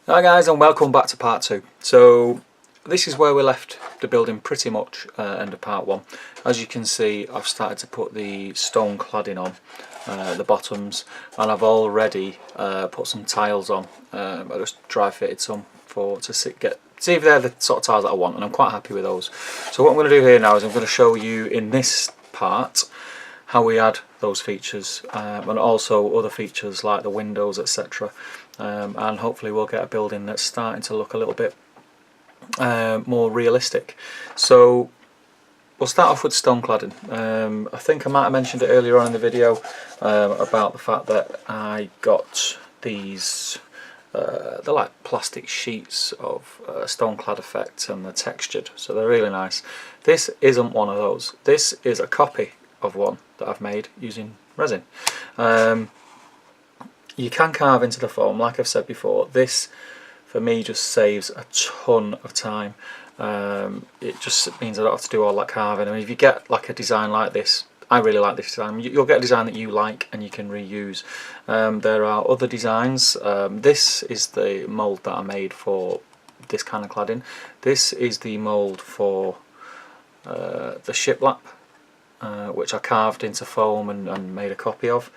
Hi guys, and welcome back to part 2. So this is where we left the building pretty much end of part 1. As you can see, I've started to put the stone cladding on the bottoms, and I've already put some tiles on. I just dry fitted some to see if they're the sort of tiles that I want, and I'm quite happy with those. So what I'm going to do here now is I'm going to show you in this part how we add those features and also other features like the windows, etc. And hopefully we'll get a building that's starting to look a little bit more realistic. So we'll start off with stone cladding. I think I might have mentioned it earlier on in the video about the fact that I got these they're like plastic sheets of stone clad effect, and they're textured, so they're really nice. This isn't one of those. This is a copy of one that I've made using resin. You can carve into the foam, like I've said before. This for me just saves a ton of time. It just means I don't have to do all that carving. I mean, if you get like a design like this, I really like this design. You'll get a design that you like and you can reuse. There are other designs. This is the mould that I made for this kind of cladding. This is the mould for the shiplap, which I carved into foam and made a copy of.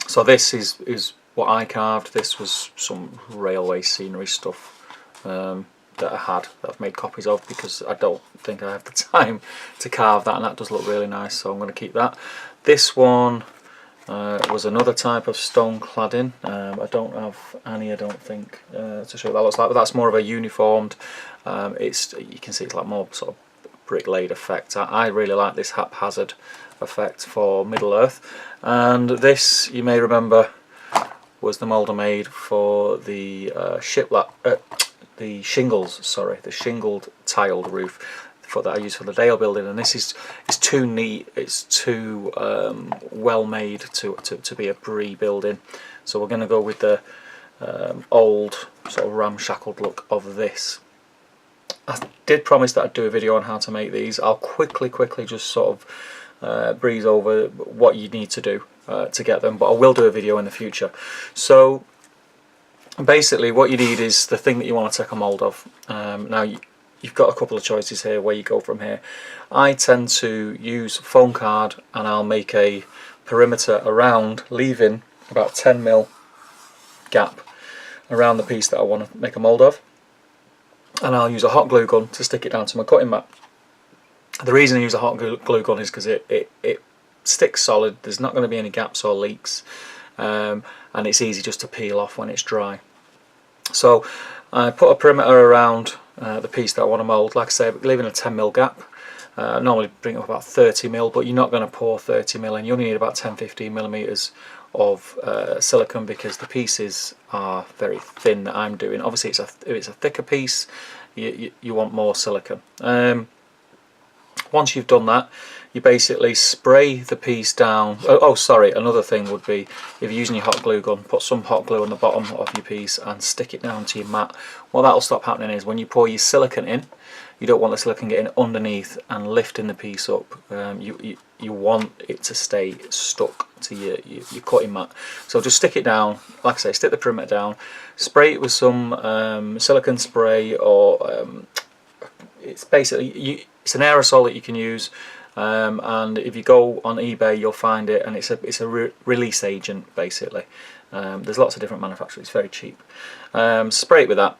So this is what I carved. This was some railway scenery stuff that I had, that I've made copies of, because I don't think I have the time to carve that, and that does look really nice, so I'm going to keep that. This one was another type of stone cladding. I don't have any, I don't think, to show what that looks like, but that's more of a uniformed, you can see it's like more sort of brick laid effect. I really like this haphazard effect for Middle Earth. And this, you may remember, was the mould I made for the shiplap, the shingles, sorry, the shingled tiled roof that I use for the Dale building. And this is too neat, it's too well made to be a Bree building. So we're going to go with the old sort of ramshackled look of this. I did promise that I'd do a video on how to make these. I'll quickly just sort of breeze over what you need to do to get them, but I will do a video in the future. So basically what you need is the thing that you want to take a mould of. Now you've got a couple of choices here where you go from here. I tend to use foam card, and I'll make a perimeter around, leaving about 10mm gap around the piece that I want to make a mould of, and I'll use a hot glue gun to stick it down to my cutting mat. The reason I use a hot glue gun is because it sticks solid, there's not going to be any gaps or leaks, and it's easy just to peel off when it's dry. So I put a perimeter around the piece that I want to mould, like I say, leaving a 10mm gap. Normally bring it up about 30mm, but you're not going to pour 30mm in. You only need about 10-15mm of silicone, because the pieces are very thin that I'm doing. Obviously if it's a thicker piece, you want more silicone. Once you've done that, you basically spray the piece down. Oh sorry, another thing would be, if you're using your hot glue gun, put some hot glue on the bottom of your piece and stick it down to your mat. What that'll stop happening is when you pour your silicone in, you don't want the silicone getting underneath and lifting the piece up. You want it to stay stuck to your cutting mat. So just stick it down, like I say, stick the perimeter down, spray it with some silicone spray, or it's basically it's an aerosol that you can use, and if you go on eBay you'll find it, and it's a release agent basically. There's lots of different manufacturers, it's very cheap. Spray it with that,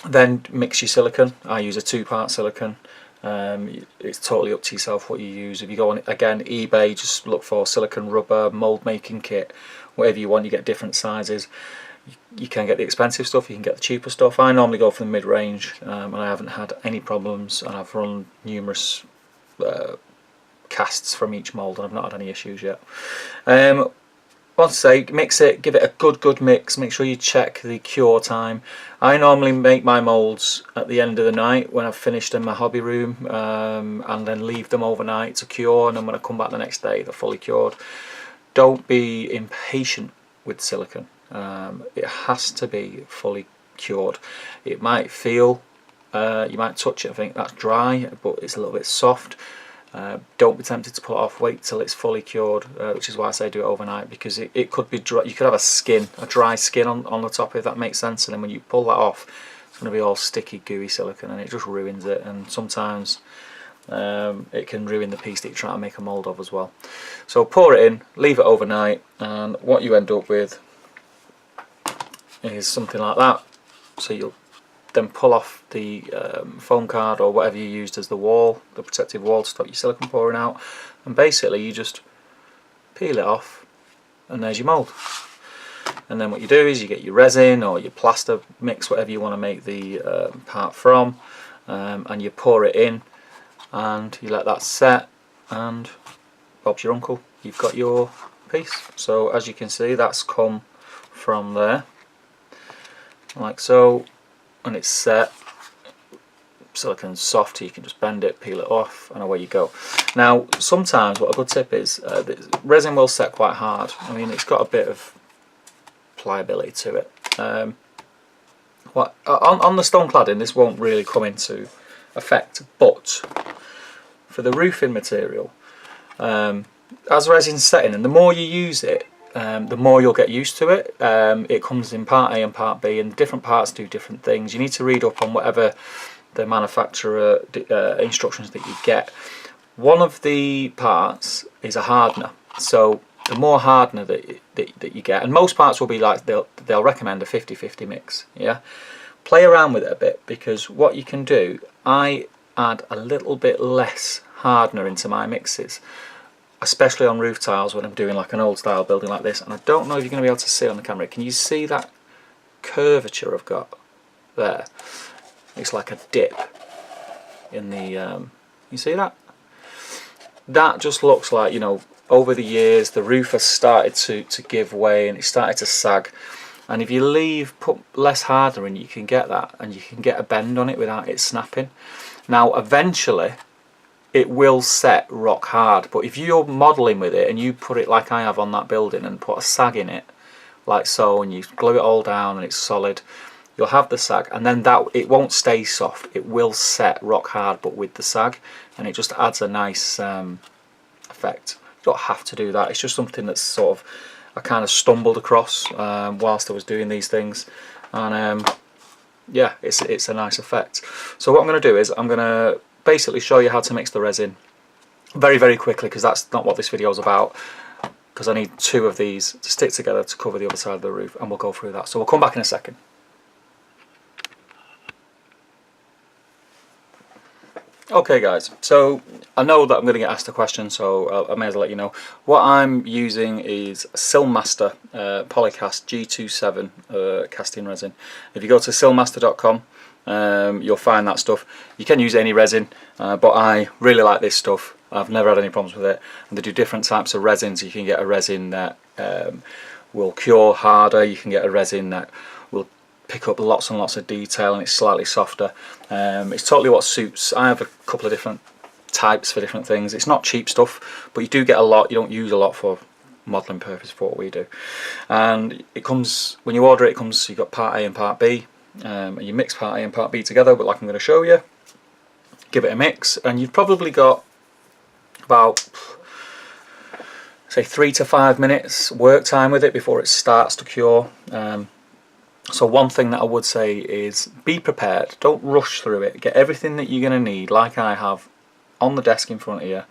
then mix your silicone. I use a 2-part silicone. It's totally up to yourself what you use. If you go on, again, eBay, just look for silicone rubber mould making kit, whatever you want. You get different sizes. You can get the expensive stuff, you can get the cheaper stuff. I normally go for the mid-range, and I haven't had any problems, and I've run numerous casts from each mould and I've not had any issues yet. Once I say, mix it, give it a good mix, make sure you check the cure time. I normally make my moulds at the end of the night when I've finished in my hobby room, and then leave them overnight to cure, and then when I come back the next day they're fully cured. Don't be impatient with silicone. It has to be fully cured. It might feel, you might touch it and think that's dry, but it's a little bit soft. Don't be tempted to pull it off, wait till it's fully cured, which is why I say do it overnight, because it could be dry. You could have a dry skin on the top, if that makes sense, and then when you pull that off, it's going to be all sticky, gooey silicone, and it just ruins it. And sometimes it can ruin the piece that you're trying to make a mould of as well. So pour it in, leave it overnight, and what you end up with is something like that. So you'll then pull off the foam card or whatever you used as the wall, the protective wall to stop your silicone pouring out, and basically you just peel it off and there's your mould. And then what you do is you get your resin or your plaster mix, whatever you want to make the part from, and you pour it in and you let that set, and Bob's your uncle, you've got your piece. So as you can see, that's come from there like so, and it's set. Silicone's soft, you can just bend it, peel it off, and away you go. Now sometimes what a good tip is, resin will set quite hard. I mean, it's got a bit of pliability to it. On the stone cladding this won't really come into effect, but for the roofing material, as resin's setting, and the more you use it, the more you'll get used to it. It comes in part A and part B, and different parts do different things. You need to read up on whatever the manufacturer instructions that you get. One of the parts is a hardener, so the more hardener that you get, and most parts will be like, they'll recommend a 50-50 mix. Yeah, play around with it a bit, because what you can do, I add a little bit less hardener into my mixes, especially on roof tiles when I'm doing like an old style building like this. And I don't know if you're going to be able to see on the camera, can you see that curvature I've got there? It's like a dip in the you see that? That just looks like, you know, over the years the roof has started to give way and it started to sag, and if you put less hardener in, you can get that, and you can get a bend on it without it snapping. Now eventually it will set rock hard, but if you're modelling with it and you put it like I have on that building and put a sag in it like so, and you glue it all down and it's solid, you'll have the sag, and then that it won't stay soft, it will set rock hard but with the sag, and it just adds a nice effect. You don't have to do that, it's just something that's sort of I kind of stumbled across whilst I was doing these things, and yeah, it's a nice effect. So what I'm going to do is I'm going to basically show you how to mix the resin very, very quickly, because that's not what this video is about, because I need 2 of these to stick together to cover the other side of the roof, and we'll go through that. So we'll come back in a second. Okay guys, so I know that I'm going to get asked a question, so I may as well let you know. What I'm using is Silmaster Polycast G27 casting resin. If you go to silmaster.com, you'll find that stuff. You can use any resin, but I really like this stuff. I've never had any problems with it, and they do different types of resins. You can get a resin that will cure harder, you can get a resin that will pick up lots and lots of detail and it's slightly softer. It's totally what suits. I have a couple of different types for different things. It's not cheap stuff, but you do get a lot. You don't use a lot for modelling purpose for what we do. And it comes, when you order it, it comes, you've got part A and part B, and you mix part A and part B together, but like I'm going to show you, give it a mix, and you've probably got about, say, 3 to 5 minutes work time with it before it starts to cure. So one thing that I would say is be prepared, don't rush through it, get everything that you're going to need, like I have, on the desk in front of you,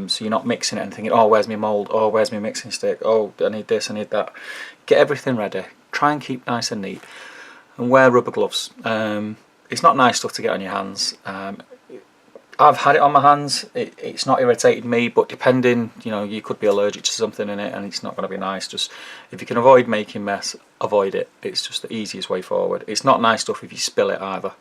so you're not mixing it and thinking, oh, where's my mould, oh, where's my mixing stick, oh, I need this, I need that. Get everything ready, try and keep nice and neat, and wear rubber gloves. It's not nice stuff to get on your hands. I've had it on my hands, it's not irritated me, but depending, you know, you could be allergic to something in it and it's not going to be nice. Just, if you can avoid making mess, avoid it. It's just the easiest way forward. It's not nice stuff if you spill it either.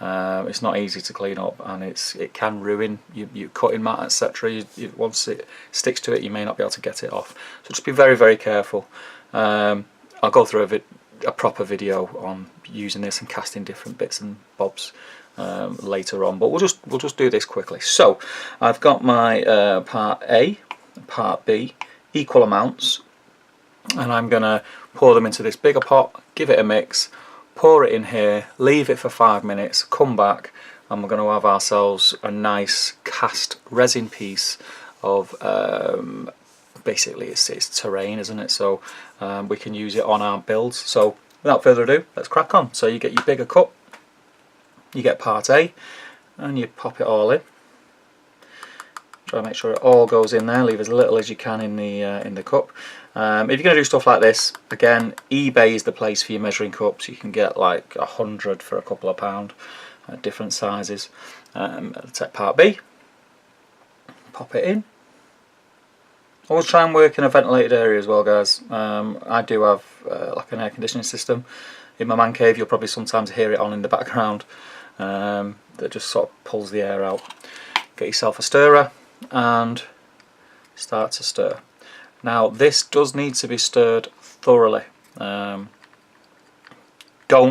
It's not easy to clean up, and it can ruin your cutting mat, etc. Once it sticks to it, you may not be able to get it off. So just be very, very careful. I'll go through a proper video on using this and casting different bits and bobs later on, but we'll just do this quickly. So I've got my part A and part B, equal amounts, and I'm gonna pour them into this bigger pot, give it a mix, pour it in here, leave it for 5 minutes, come back, and we're going to have ourselves a nice cast resin piece of basically it's terrain, isn't it? So we can use it on our builds. So without further ado, let's crack on. So you get your bigger cup, you get part A, and you pop it all in. Try to make sure it all goes in there. Leave as little as you can in the cup. If you're going to do stuff like this, again, eBay is the place for your measuring cups. You can get like 100 for a couple of £1, different sizes. Take part B, pop it in. Always try and work in a ventilated area as well, guys. I do have like an air conditioning system in my man cave. You'll probably sometimes hear it on in the background that just sort of pulls the air out. Get yourself a stirrer and start to stir. Now this does need to be stirred thoroughly. Don't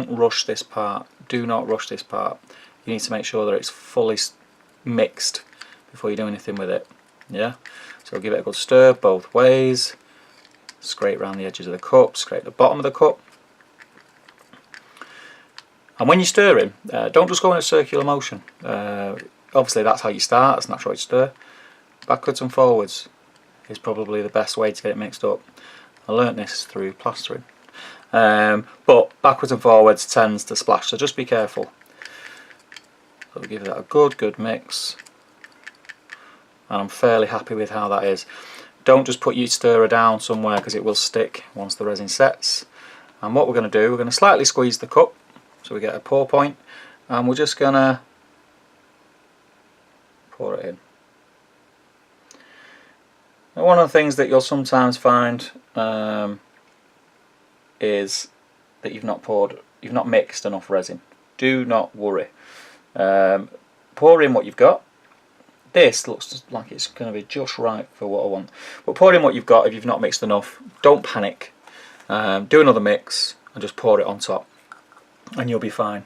rush this part. Do not rush this part. You need to make sure that it's fully mixed before you do anything with it. Yeah. So give it a good stir both ways. Scrape around the edges of the cup. Scrape the bottom of the cup. And when you're stirring, don't just go in a circular motion. Obviously that's how you start. That's natural way to stir. Backwards and forwards is probably the best way to get it mixed up. I learnt this through plastering. But backwards and forwards tends to splash, so just be careful. So we'll give that a good mix. And I'm fairly happy with how that is. Don't just put your stirrer down somewhere because it will stick once the resin sets. And what we're going to do, we're going to slightly squeeze the cup so we get a pour point, and we're just going to pour it in. Now, one of the things that you'll sometimes find is that you've not mixed enough resin. Do not worry. Pour in what you've got. This looks like it's going to be just right for what I want. But pour in what you've got if you've not mixed enough. Don't panic. Do another mix and just pour it on top, and you'll be fine.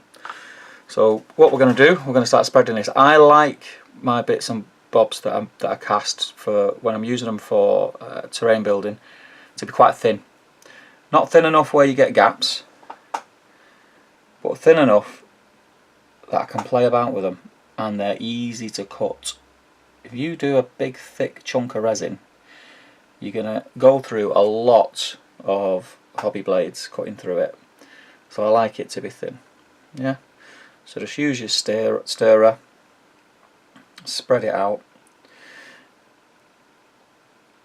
So what we're going to do, we're going to start spreading this. I like my bits and bobs that I cast for when I'm using them for terrain building to be quite thin. Not thin enough where you get gaps, but thin enough that I can play about with them and they're easy to cut. If you do a big thick chunk of resin, you're going to go through a lot of hobby blades cutting through it. So I like it to be thin. Yeah. So just use your stirrer, spread it out,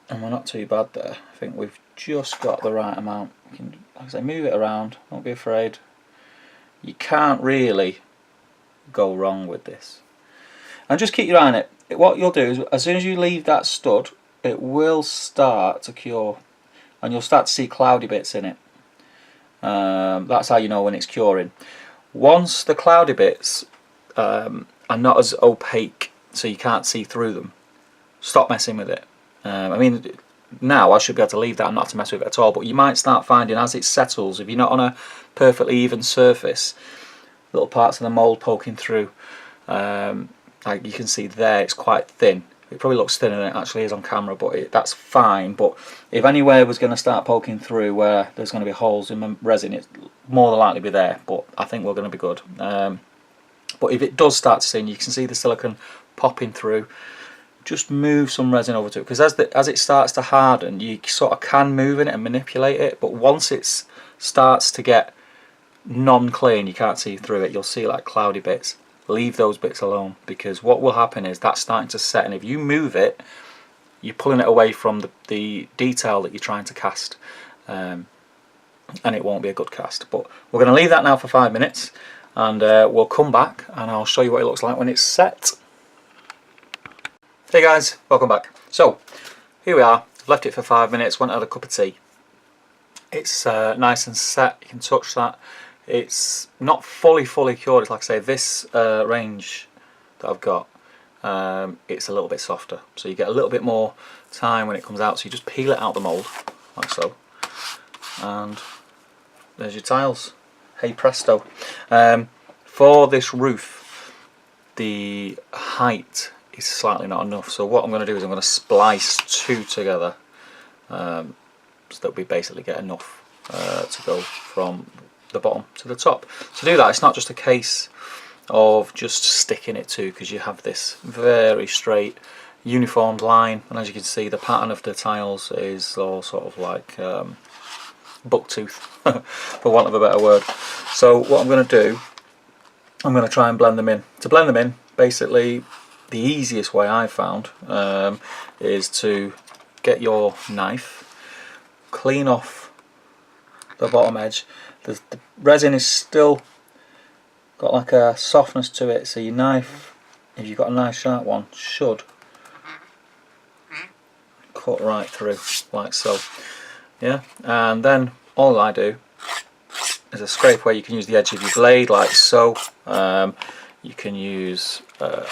and we're not too bad there. I think we've just got the right amount. You can, like I say, move it around, don't be afraid. You can't really go wrong with this. And just keep your eye on it. What you'll do is, as soon as you leave that stud, it will start to cure, and you'll start to see cloudy bits in it. That's how you know when it's curing. Once the cloudy bits are not as opaque, so you can't see through them, stop messing with it. I mean, now I should be able to leave that and not to mess with it at all, but you might start finding as it settles, if you're not on a perfectly even surface, little parts of the mould poking through. Like you can see there, it's quite thin. It probably looks thinner than it actually is on camera, but that's fine. But if anywhere was going to start poking through where there's going to be holes in the resin, it's more than likely be there, but I think we're going to be good. But if it does start to sing, you can see the silicone popping through. Just move some resin over to it, because as it starts to harden, you sort of can move in it and manipulate it, but once it starts to get non-clean, you can't see through it, you'll see like cloudy bits. Leave those bits alone, because what will happen is that's starting to set, and if you move it, you're pulling it away from the detail that you're trying to cast, and it won't be a good cast. But we're going to leave that now for 5 minutes, and we'll come back and I'll show you what it looks like when it's set. Hey guys, welcome back. So here we are, left it for 5 minutes, went and had a cup of tea. It's nice and set, you can touch that. It's not fully cured. It's like I say, this range that I've got, it's a little bit softer, so you get a little bit more time when it comes out. So you just peel it out the mould like so, and there's your tiles. Hey presto. For this roof, the height is slightly not enough, so what I'm going to do is I'm going to splice two together, so that we basically get enough to go from the bottom to the top. To do that, it's not just a case of just sticking it to, because you have this very straight uniformed line, and as you can see the pattern of the tiles is all sort of like bucktooth for want of a better word. So what I'm going to do, I'm going to try and blend them in. To blend them in, basically the easiest way I found is to get your knife, clean off the bottom edge. The resin is still got like a softness to it, so your knife, if you've got a nice sharp one, should cut right through like so. Yeah, and then all I do is a scrape where you can use the edge of your blade like so. You can use a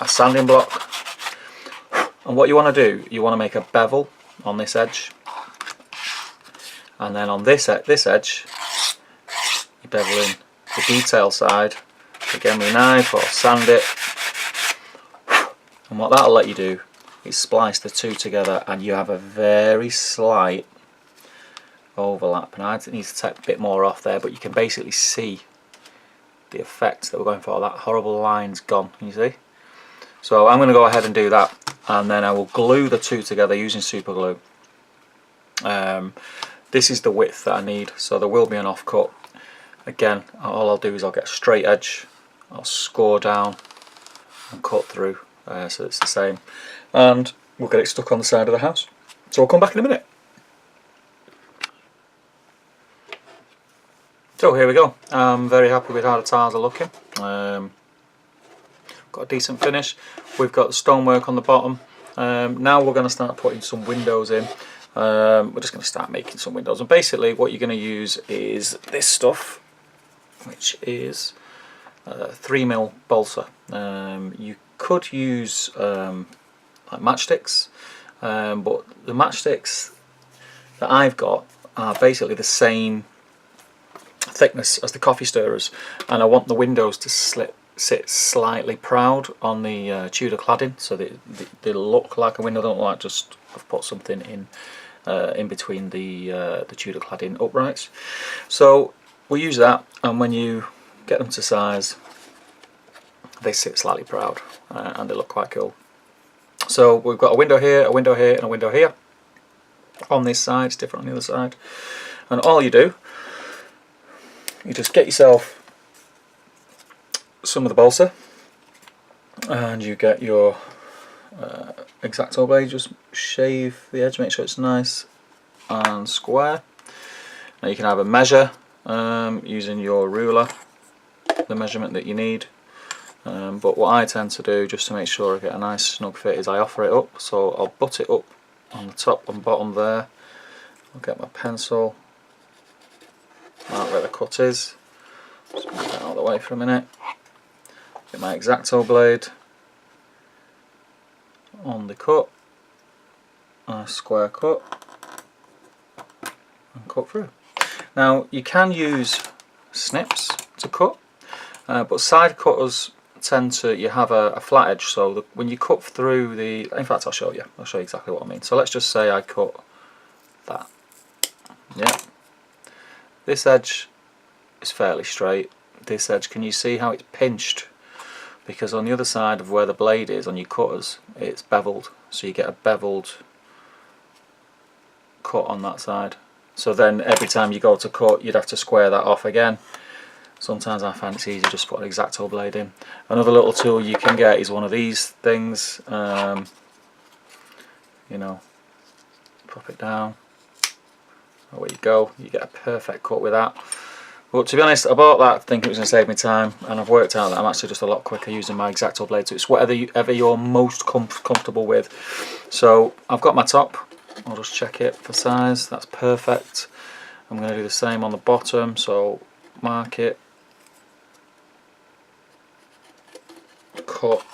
sanding block, and what you want to do, you want to make a bevel on this edge, and then on this edge you bevel in the detail side again with a knife, or sand it, and what that'll let you do is splice the two together, and you have a very slight overlap. And I need to take a bit more off there, but you can basically see the effect that we're going for. That horrible line's gone, can you see? So I'm going to go ahead and do that, and then I will glue the two together using super glue. This is the width that I need, so there will be an offcut. Again, all I'll do is I'll get a straight edge, I'll score down and cut through, so it's the same, and we'll get it stuck on the side of the house. So I'll come back in a minute. So here we go. I'm very happy with how the tiles are looking. Got a decent finish. We've got the stonework on the bottom. Now we're going to start putting some windows in. We're just going to start making some windows, and basically what you're going to use is this stuff, which is 3mm balsa. You could use like matchsticks, but the matchsticks that I've got are basically the same thickness as the coffee stirrers, and I want the windows to sit slightly proud on the Tudor cladding, so they look like a window, don't look like just I've put something in between the Tudor cladding uprights. So we'll use that, and when you get them to size, they sit slightly proud, and they look quite cool. So we've got a window here, a window here, and a window here. On this side, it's different on the other side. And all you do, you just get yourself some of the balsa, and you get your X-Acto blade, just shave the edge, make sure it's nice and square. Now you can either measure using your ruler the measurement that you need, but what I tend to do, just to make sure I get a nice snug fit, is I offer it up. So I'll butt it up on the top and bottom there. I'll get my pencil, mark where the cut is, just move that out of the way for a minute, get my X-Acto blade on the cut, a square cut, and cut through. Now you can use snips to cut, but side cutters tend to, you have a flat edge, so when you cut through the, in fact I'll show you exactly what I mean. So let's just say I cut that, yeah, this edge is fairly straight, this edge, can you see how it's pinched? Because on the other side of where the blade is on your cutters, it's beveled, so you get a beveled cut on that side. So then every time you go to cut, you'd have to square that off again. Sometimes I find it's easier just to put an X-Acto blade in. Another little tool you can get is one of these things. You know, pop it down. Away you go. You get a perfect cut with that. But to be honest, I bought that thinking it was going to save me time, and I've worked out that I'm actually just a lot quicker using my X-Acto blade. So it's whatever you're most comfortable with. So I've got my top. I'll just check it for size. That's perfect. I'm going to do the same on the bottom. So mark it, cut,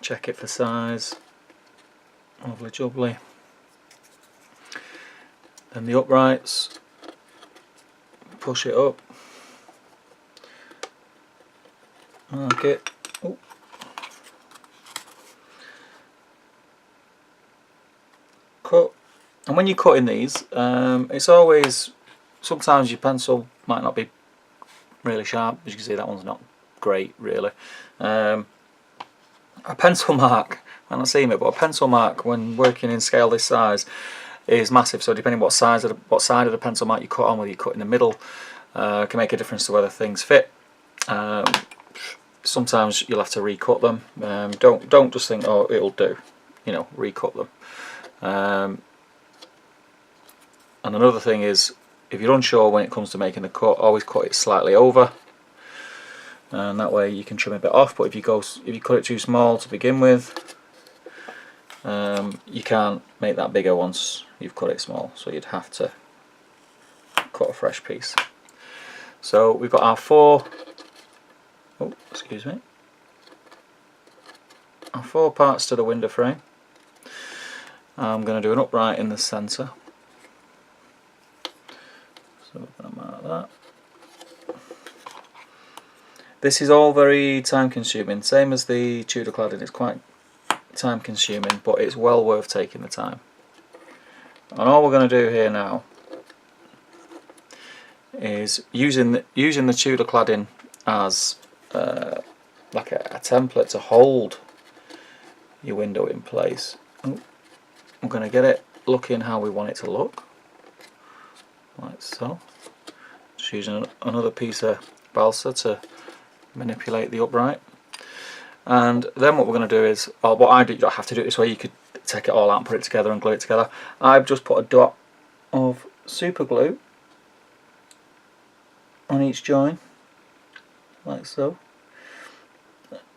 check it for size. Lovely jubbly. Then the uprights, push it up, mark it, oh, cut, And when you're cutting these, it's always, sometimes your pencil might not be really sharp. As you can see, that one's not great really. A pencil mark, I'm not seeing it, but a pencil mark when working in scale this size is massive. So depending what side of the pencil mark you cut on, whether you cut in the middle, can make a difference to whether things fit. Sometimes you'll have to recut them. Don't just think, oh, it'll do. You know, recut them. And another thing is, if you're unsure when it comes to making the cut, always cut it slightly over, and that way you can trim a bit off. But if you cut it too small to begin with, you can't make that bigger once you've cut it small, so you'd have to cut a fresh piece. So we've got our four parts to the window frame. I'm going to do an upright in the centre. So we're going to mark that. This is all very time consuming, same as the Tudor cladding. It's quite time consuming, but it's well worth taking the time. And all we're going to do here now is using the Tudor cladding as like a template to hold your window in place. I'm going to get it looking how we want it to look, like so. Just using another piece of balsa to manipulate the upright. And then what we're going to do is, or what I do, you don't have to do it this way, you could take it all out and put it together and glue it together. I've just put a dot of super glue on each join, like so.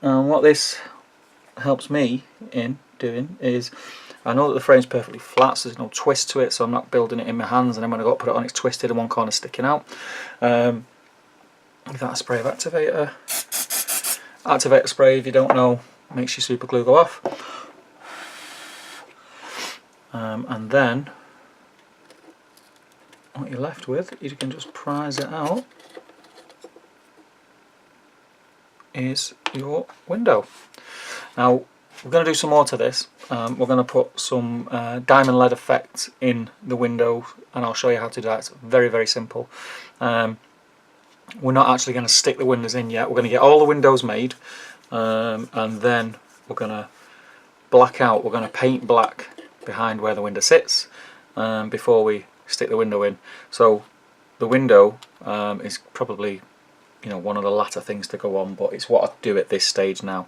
And what this helps me in doing is, I know that the frame's perfectly flat, so there's no twist to it, so I'm not building it in my hands, and then when I go to put it on, it's twisted and one corner sticking out. With that spray of activator spray, if you don't know, makes your super glue go off. And then what you're left with, you can just prise it out, is your window. Now we're going to do some more to this. We're going to put some diamond lead effect in the window, and I'll show you how to do that. It's very, very simple. We're not actually going to stick the windows in yet. We're going to get all the windows made, and then we're going to black out. We're going to paint black behind where the window sits before we stick the window in. So the window is probably, you know, one of the latter things to go on, but it's what I do at this stage now.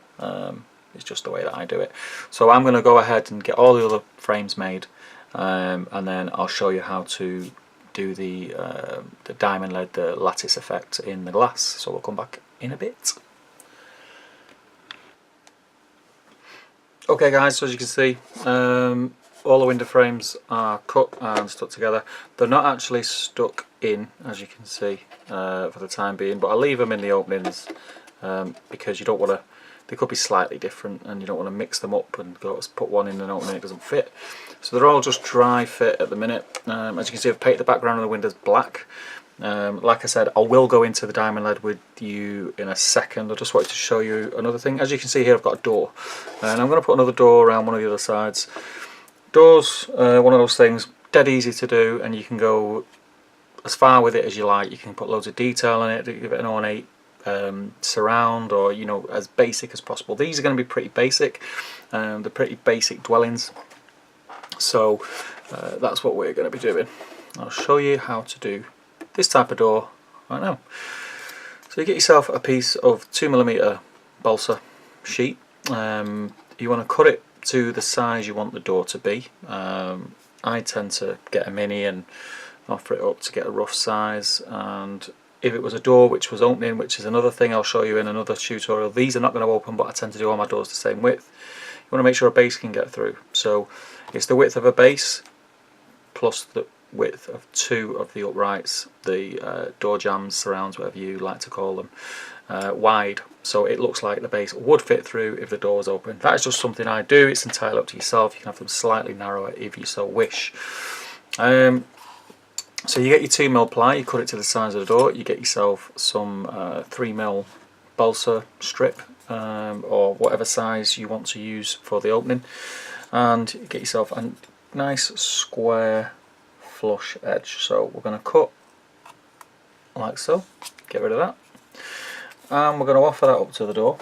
It's just the way that I do it. So I'm going to go ahead and get all the other frames made, and then I'll show you how to do the diamond lead, the lattice effect in the glass. So we'll come back in a bit. Okay guys, so as you can see, all the window frames are cut and stuck together. They're not actually stuck in, as you can see, for the time being, but I'll leave them in the openings because you don't want to, they could be slightly different and you don't want to mix them up and go to put one in an opening and it doesn't fit. So they're all just dry fit at the minute. As you can see, I've painted the background of the windows black. Like I said, I will go into the diamond lead with you in a second. I just wanted to show you another thing. As you can see here, I've got a door, and I'm going to put another door around one of the other sides. Doors, one of those things, dead easy to do, and you can go as far with it as you like. You can put loads of detail in it to give it an ornate surround, or, you know, as basic as possible. These are going to be pretty basic. They're pretty basic dwellings. So that's what we're going to be doing. I'll show you how to do this type of door right now. So you get yourself a piece of 2mm balsa sheet. You want to cut it to the size you want the door to be. I tend to get a mini and offer it up to get a rough size, and if it was a door which was opening, which is another thing I'll show you in another tutorial, these are not going to open, but I tend to do all my doors the same width. You want to make sure a base can get through, so it's the width of a base plus the width of two of the uprights, the door jambs, surrounds, whatever you like to call them, wide, so it looks like the base would fit through if the door was open. That is just something I do. It's entirely up to yourself. You can have them slightly narrower if you so wish. So you get your 2mm ply, you cut it to the size of the door, you get yourself some 3mm balsa strip, or whatever size you want to use for the opening, and you get yourself, and nice square flush edge. So we're going to cut like so, get rid of that, and we're going to offer that up to the door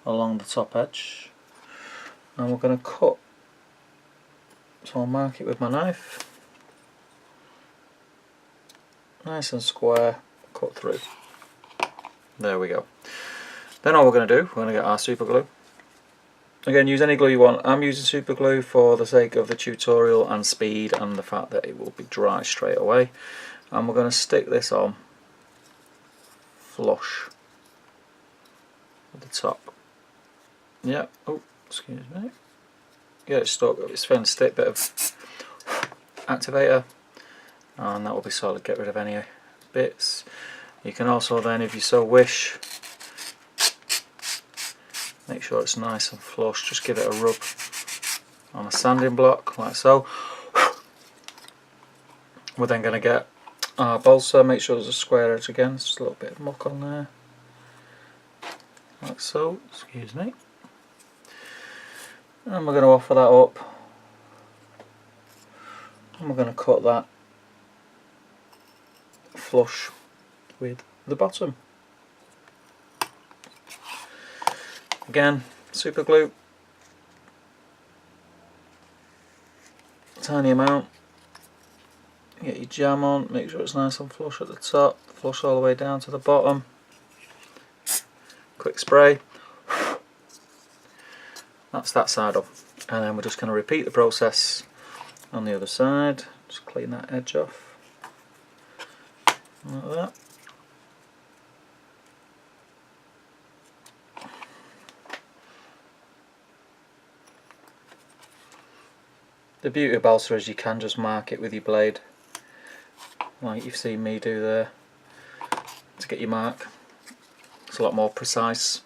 along the top edge, and we're going to cut. So I'll mark it with my knife, nice and square, cut through. There we go. Then all we're going to do, we're going to get our super glue. Again, use any glue you want. I'm using super glue for the sake of the tutorial and speed and the fact that it will be dry straight away. And we're going to stick this on flush at the top. Yeah, oh, excuse me. Get it stuck, it's fairly stick, bit of activator, and that will be solid. Get rid of any bits. You can also then, if you so wish, make sure it's nice and flush, just give it a rub on a sanding block like so. We're then going to get our balsa, make sure there's a square edge again, just a little bit of muck on there like so, excuse me, and we're going to offer that up, and we're going to cut that flush with the bottom. Again, super glue, tiny amount, get your jam on, make sure it's nice and flush at the top, flush all the way down to the bottom, quick spray, that's that side up, and then we're just going to repeat the process on the other side. Just clean that edge off, like that. The beauty of balsa is you can just mark it with your blade, like you've seen me do there, to get your mark. It's a lot more precise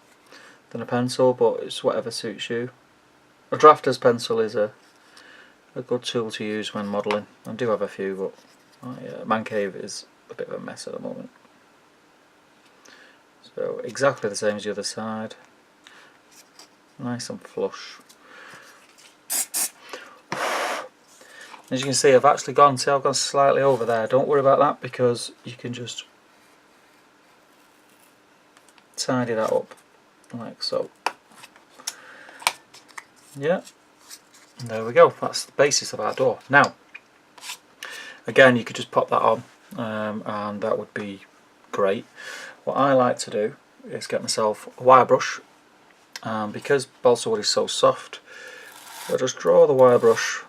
than a pencil, but it's whatever suits you. A drafter's pencil is a good tool to use when modelling. I do have a few, but my man cave is a bit of a mess at the moment. So exactly the same as the other side, nice and flush. As you can see, I've actually gone slightly over there. Don't worry about that, because you can just tidy that up like so. Yeah, and there we go. That's the basis of our door. Now, again, you could just pop that on, and that would be great. What I like to do is get myself a wire brush, because balsa wood is so soft, I just draw the wire brush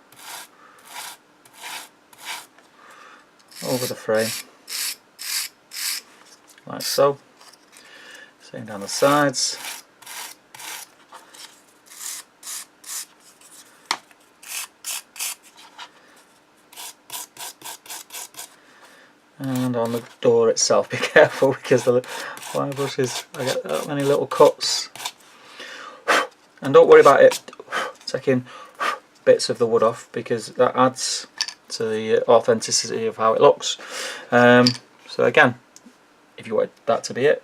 over the frame like so, same down the sides, and on the door itself. Be careful, because the wire brushes, I get that many little cuts, and don't worry about it taking bits of the wood off, because that adds to the authenticity of how it looks. So again, if you wanted that to be it,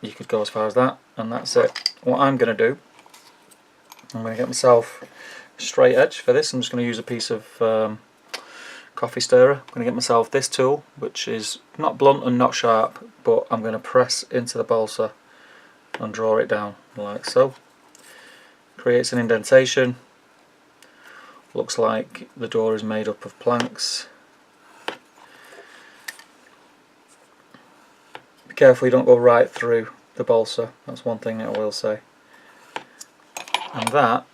you could go as far as that, and that's it. What I'm going to do, I'm going to get myself a straight edge for this. I'm just going to use a piece of coffee stirrer. I'm going to get myself this tool, which is not blunt and not sharp, but I'm going to press into the balsa and draw it down like so. Creates an indentation. Looks like the door is made up of planks. Be careful you don't go right through the balsa, that's one thing that I will say. And that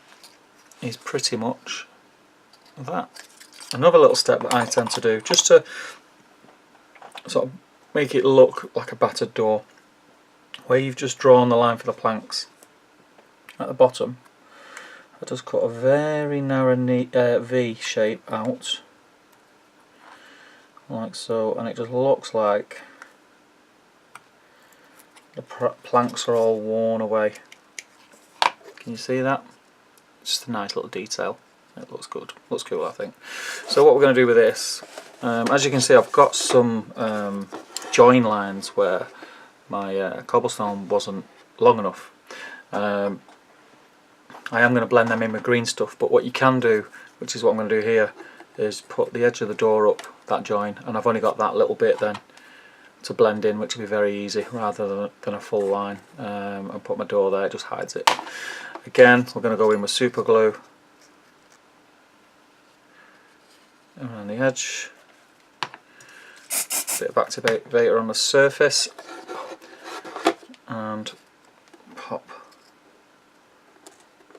is pretty much that. Another little step that I tend to do, just to sort of make it look like a battered door, where you've just drawn the line for the planks at the bottom, I just cut a very narrow V shape out like so, and it just looks like the planks are all worn away. Can you see that? Just a nice little detail. It looks good, looks cool, I think. So what we're going to do with this, as you can see, I've got some join lines where my cobblestone wasn't long enough. I am going to blend them in with green stuff, but what you can do, which is what I'm going to do here, is put the edge of the door up, that join, and I've only got that little bit then to blend in, which will be very easy rather than a full line, and put my door there, it just hides it. Again, we're going to go in with super glue around the edge, bit of activator on the surface, and pop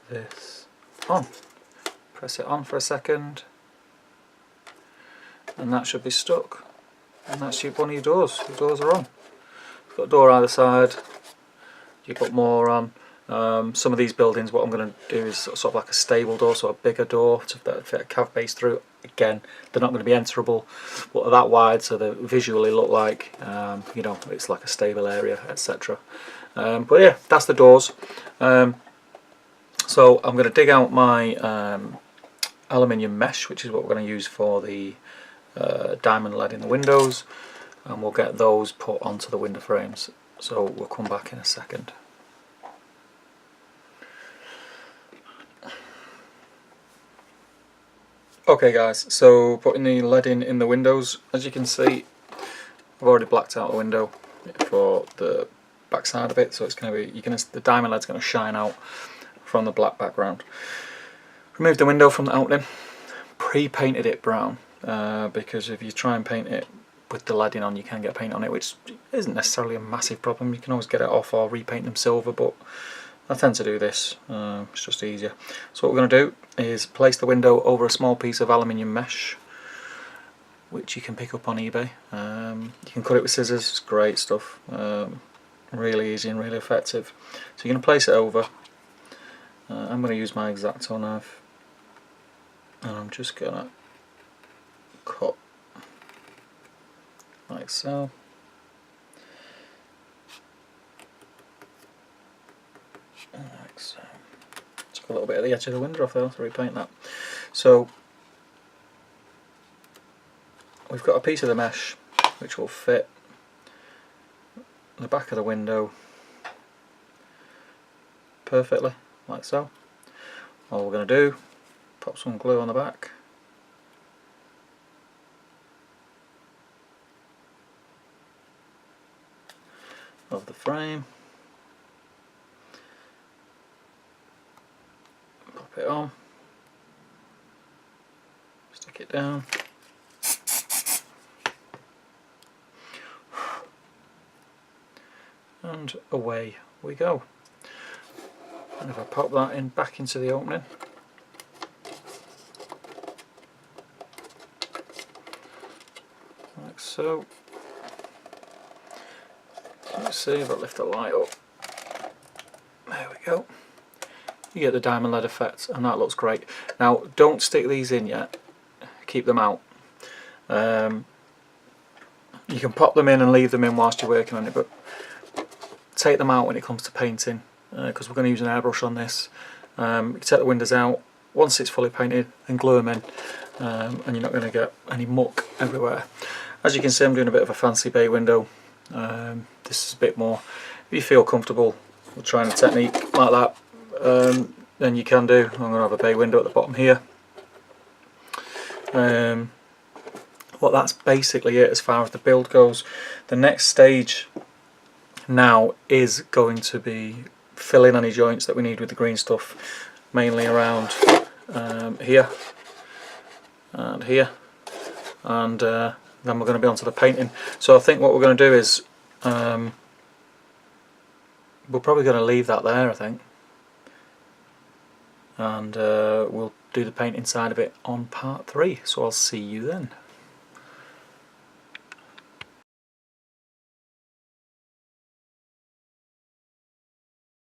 this on. Press it on for a second, and that should be stuck. And that's one of your doors. Your doors are on. You've got a door either side. You put more on. Some of these buildings, what I'm going to do is sort of like a stable door, so a bigger door to fit a cav base through. Again, they're not going to be enterable, but they're that wide, so they visually look like, you know, it's like a stable area, etc. But yeah, that's the doors. So I'm going to dig out my aluminium mesh, which is what we're going to use for the diamond lead in the windows, and we'll get those put onto the window frames. So we'll come back in a second. Okay guys, so putting the lead in the windows. As you can see, I've already blacked out the window for the back side of it, so it's going to be, the diamond lead's going to shine out from the black background. Remove the window from the opening, pre-painted it brown, because if you try and paint it with the leading on, you can get paint on it, which isn't necessarily a massive problem. You can always get it off or repaint them silver, but I tend to do this, it's just easier. So what we're going to do is place the window over a small piece of aluminium mesh, which you can pick up on eBay. You can cut it with scissors, it's great stuff, really easy and really effective. So you're going to place it over. I'm going to use my X-Acto knife, and I'm just going to cut like so. Like so. Took a little bit of the edge of the window off there to repaint that. So we've got a piece of the mesh which will fit the back of the window perfectly, like so. All we're going to do, pop some glue on the back, of the frame, pop it on, stick it down, and away we go. And if I pop that in back into the opening, like so. Let's see if I lift the light up. There we go. You get the diamond lead effect, and that looks great. Now, don't stick these in yet. Keep them out. You can pop them in and leave them in whilst you're working on it, but take them out when it comes to painting, because we're going to use an airbrush on this. You can take the windows out once it's fully painted and glue them in, and you're not going to get any muck everywhere. As you can see, I'm doing a bit of a fancy bay window. This is a bit more, if you feel comfortable with trying a technique like that, then you can do. I'm going to have a bay window at the bottom here. Well, that's basically it as far as the build goes. The next stage now is going to be fill in any joints that we need with the green stuff, mainly around here and here, and then we're going to be onto the painting. So I think what we're going to do is we're probably going to leave that there, I think, and we'll do the painting side of it on part 3. So I'll see you then.